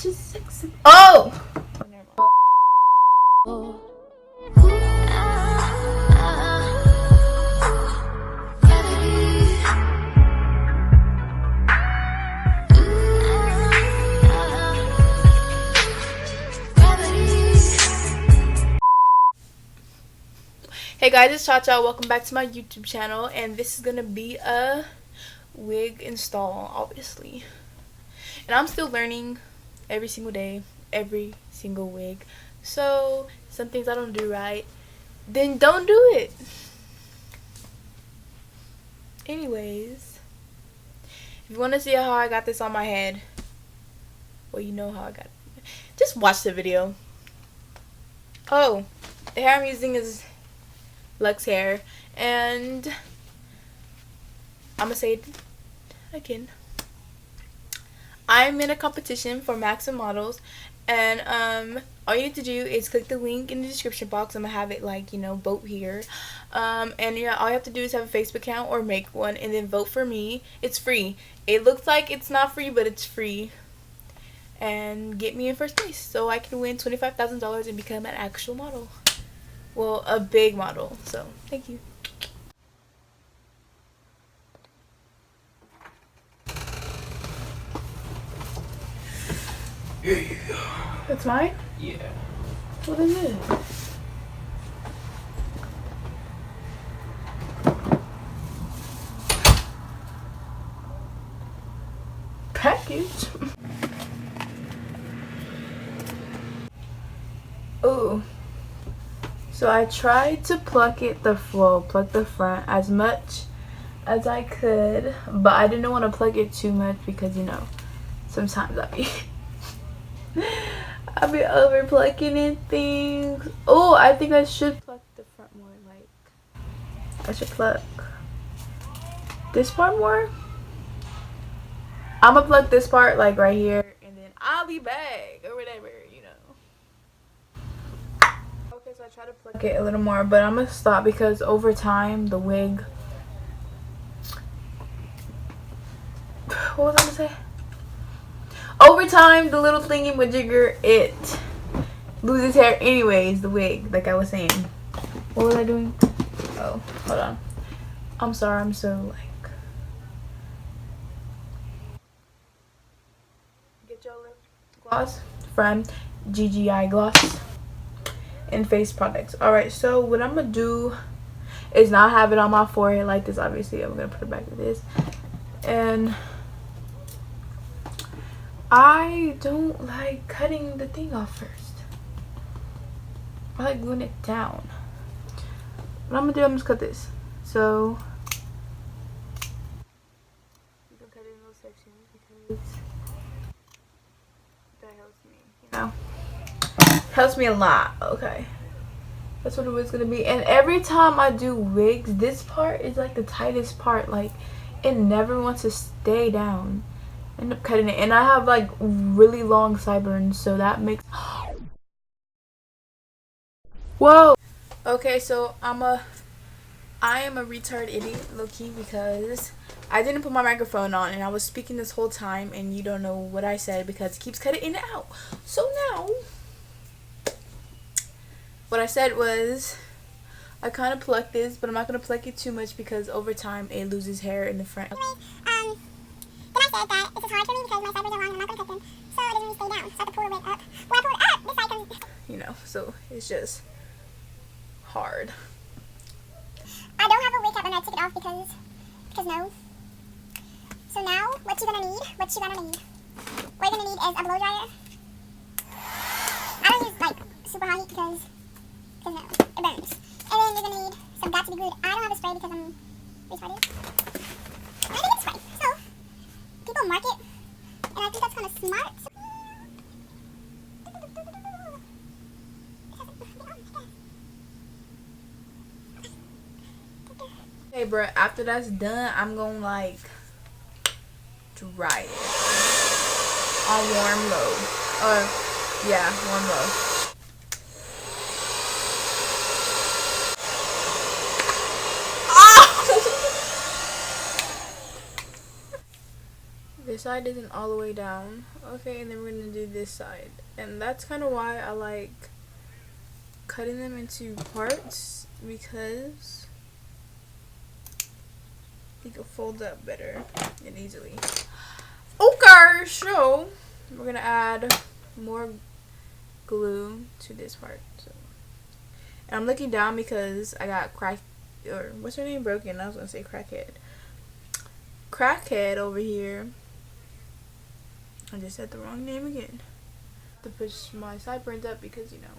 Just sexy. Oh! Hey guys, it's Cha-Cha. Welcome back to my YouTube channel, and this is gonna be a wig install, obviously. And I'm still learning every single day, every single wig. So, some things I don't do right, then don't do it. Anyways, if you want to see how I got this on my head, well, you know how I got it. Just watch the video. Oh, the hair I'm using is Lux hair, and I'm gonna say it again. I'm in a competition for Maxim models, and all you need to do is click the link in the description box. I'm gonna have it, like, you know, vote here, and yeah, all you have to do is have a Facebook account or make one, and then vote for me. It's free. It looks like it's not free, but it's free, and get me in first place so I can win $25,000 and become an actual model. Well, a big model. So, thank you. Here you go. That's mine? Yeah. What is it? Package? Ooh. So I tried to pluck the front as much as I could, but I didn't want to pluck it too much because, you know, sometimes I'll be over plucking and things. Oh, I think I should pluck the front more. Like, I should pluck this part more. I'm gonna pluck this part, like, right here, and then I'll be back or whatever, you know. Okay, so I try to pluck it a little more, but I'm gonna stop because over time the wig, what was I gonna say? Over time the little thingy majigger, it loses hair anyways, the wig, like I was saying. What was I doing? Oh, hold on. I'm sorry, I'm so like. Get your lip gloss from GGI Gloss and face products. Alright, so what I'm gonna do is not have it on my forehead like this. Obviously, I'm gonna put it back like this. And I don't like cutting the thing off first. I like gluing it down. What I'm gonna do, I'm just cut this. So you can cut it in little sections because that helps me, you know. Helps me a lot. Okay, that's what it was gonna be. And every time I do wigs, this part is like the tightest part. Like, it never wants to stay down. I end up cutting it, and I have like really long sideburns, so that makes. Whoa. Okay, so I am a retard idiot, low-key, because I didn't put my microphone on and I was speaking this whole time and you don't know what I said because it keeps cutting in and out. So now what I said was, I kind of pluck this, but I'm not going to pluck it too much because over time it loses hair in the front. Anyways, then I said that it's just hard for me because my sideburns are long and I'm not going to cut them, so it doesn't really stay down. So I have to pull the wig up. When I pull it up, this side comes. You know, so it's just hard. I don't have a wig cap and I took it off because no. So now, what you're going to need, what you're going to need is a blow dryer. I don't use, like, super hot heat because no, it burns. And then you're going to need some got to be glued. I don't have a spray because I'm retarded. I think it's spray. So, people mark it, and I think that's kind of smart. Okay, bro, after that's done, I'm gonna like dry it on warm low. Yeah, warm low. This side isn't all the way down. Okay, and then we're gonna do this side. And that's kind of why I like cutting them into parts, because you can fold up better and easily. Okay, so we're gonna add more glue to this part. So, and I'm looking down because I got what's her name? Broken. I was gonna say crackhead over here. I just said the wrong name again. To push my sideburns up because, you know,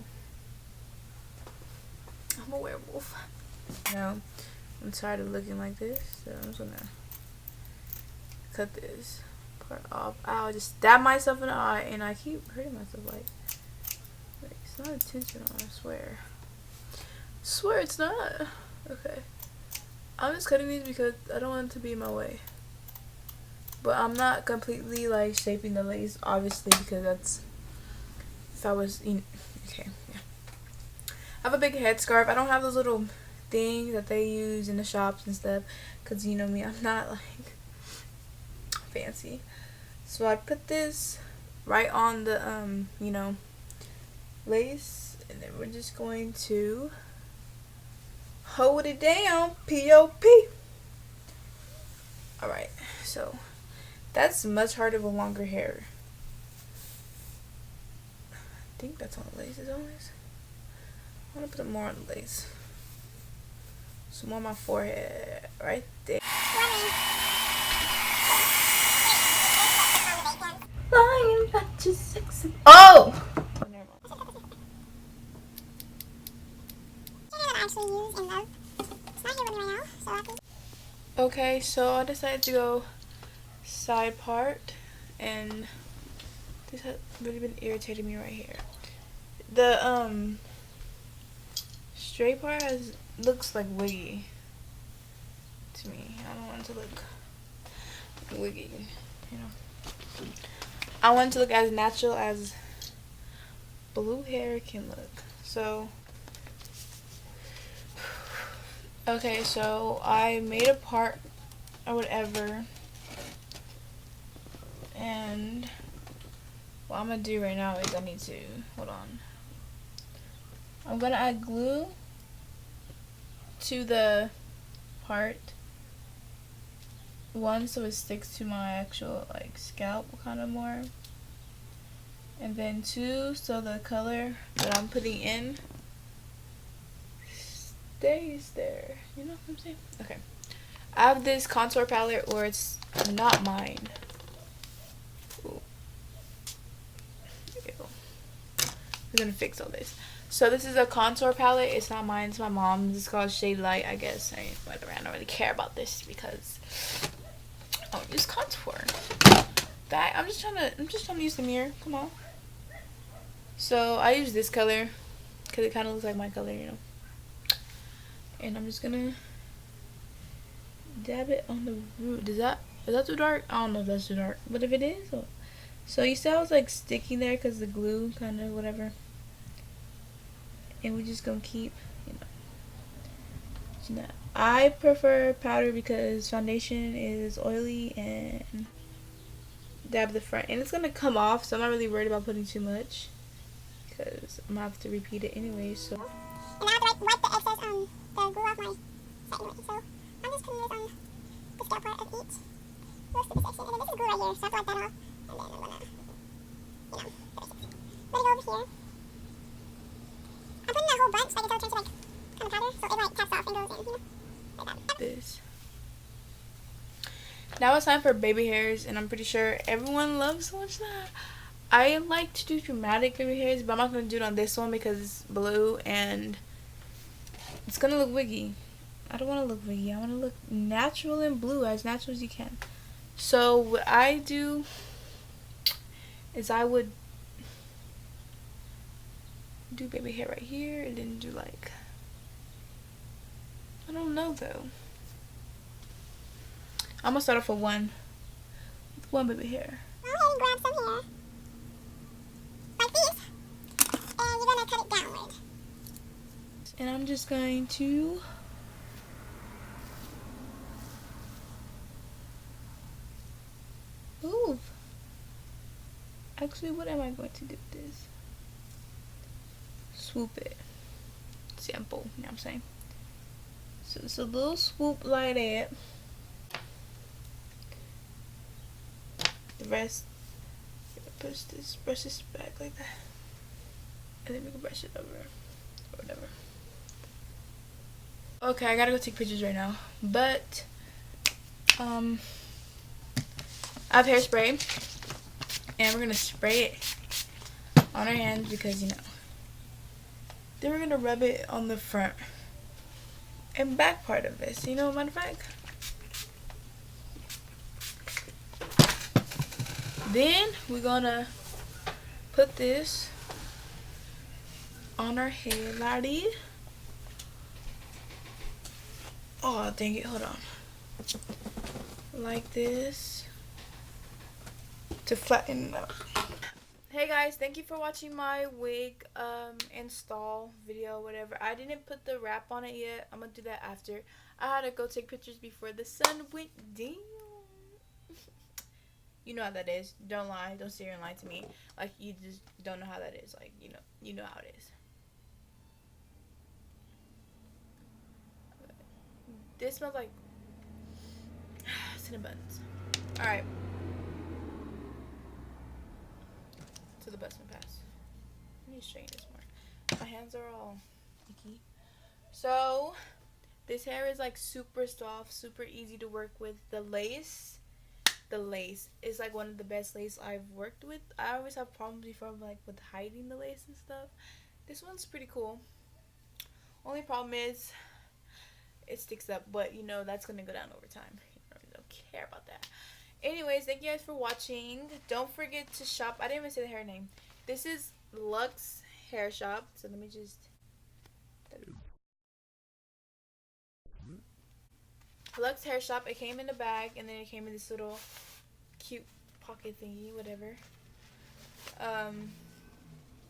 I'm a werewolf. Now, I'm tired of looking like this, so I'm just gonna cut this part off. Ow, I just stabbed myself in the eye, and I keep hurting myself. Like it's not intentional, I swear. Swear it's not. Okay. I'm just cutting these because I don't want it to be in my way. But I'm not completely like shaping the lace, obviously, because that's, if I was, okay, yeah. I have a big headscarf. I don't have those little things that they use in the shops and stuff, because you know me, I'm not like fancy. So I put this right on the, you know, lace, and then we're just going to hold it down, P.O.P. Alright, so that's much harder with longer hair. I think that's on the lace as always. I'm gonna put more on the lace. Some on my forehead, right there. Lying about your sexy. Oh! Never mind. Okay, so I decided to go side part, and this has really been irritating me right here. The straight part looks like wiggy to me. I don't want it to look wiggy, you know. I want it to look as natural as blue hair can look. So okay, so I made a part or whatever, and what I'm gonna do right now is I need to, hold on, I'm gonna add glue to the part, one, so it sticks to my actual like scalp kind of more, and then two, so the color that I'm putting in stays there. You know what I'm saying? Okay. I have this contour palette, or it's not mine. Ooh. Ew. We're gonna fix all this. So this is a contour palette. It's not mine. It's my mom's. It's called Shade Light, I guess. Whatever. I don't really care about this because I don't use contour. I'm just trying to use the mirror. Come on. So I use this color because it kind of looks like my color, you know. And I'm just gonna dab it on the root. Is that too dark? I don't know if that's too dark, but if it is, so you see how it's like sticking there because the glue kind of whatever. And we're just gonna keep, you know. I prefer powder because foundation is oily, and dab the front, and it's gonna come off, so I'm not really worried about putting too much because I'm gonna have to repeat it anyway. So. And I have to wipe the excess the glue off my set anyway. So I'm just putting this on the scalp part of each most of the section, and then this is glue right here, so I have to wipe that off, and then I'm gonna, let it go over here. I'm putting a whole bunch, like it's all turned to like kind of powder, so it like taps off and goes in, like that. This. Now it's time for baby hairs, and I'm pretty sure everyone loves to watch that. I like to do dramatic baby hairs, but I'm not going to do it on this one because it's blue and it's going to look wiggy. I don't want to look wiggy. I want to look natural and blue, as natural as you can. So what I do is I would do baby hair right here, and then do like, I don't know though. I'm gonna start off with one baby hair. Go ahead and grab some hair, like this, and you're gonna cut it downward. And I'm just going to ooh. Actually, what am I going to do with this? Swoop it. Simple, you know what I'm saying? So it's a little swoop like that. The rest, brush this back like that. And then we can brush it over. Or whatever. Okay, I gotta go take pictures right now. But, I have hairspray. And we're gonna spray it on our hands because, you know. Then we're gonna rub it on the front and back part of this. You know, matter of fact. Then we're gonna put this on our head, laddie. Oh, dang it, hold on. Like this. To flatten it out. Hey guys, thank you for watching my wig install video, whatever. I didn't put the wrap on it yet. I'm gonna do that after. I had to go take pictures before the sun went down. You know how that is. Don't lie. Don't sit here and lie to me. Like, you just don't know how that is. Like, you know how it is. This smells like cinnamon buns. Alright. To the best pass. Let me straighten this more. My hands are all icky. So, this hair is like super soft, super easy to work with. The lace is like one of the best lace I've worked with. I always have problems before, like, with hiding the lace and stuff. This one's pretty cool. Only problem is it sticks up, but you know that's gonna go down over time. I really don't care about that. Anyways, thank you guys for watching. Don't forget to shop. I didn't even say the hair name. This is Lux Hair Shop. So let me just. Lux Hair Shop. It came in a bag, and then it came in this little cute pocket thingy, whatever.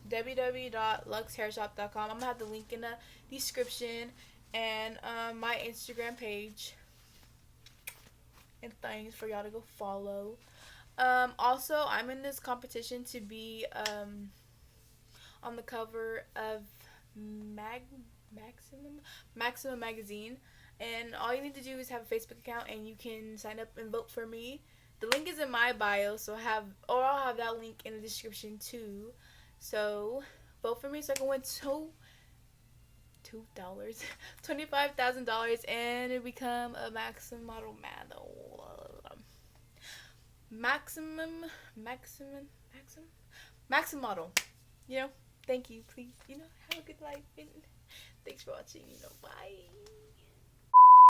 www.luxhairshop.com. I'm gonna have the link in the description, and my Instagram page and things for y'all to go follow. Also, I'm in this competition to be on the cover of Maximum magazine. And all you need to do is have a Facebook account, and you can sign up and vote for me. The link is in my bio, so I'll have that link in the description too. So vote for me so I can win $25,000 and become a maximum model maximum model. You know, thank you. Please, have a good life, and thanks for watching. Bye.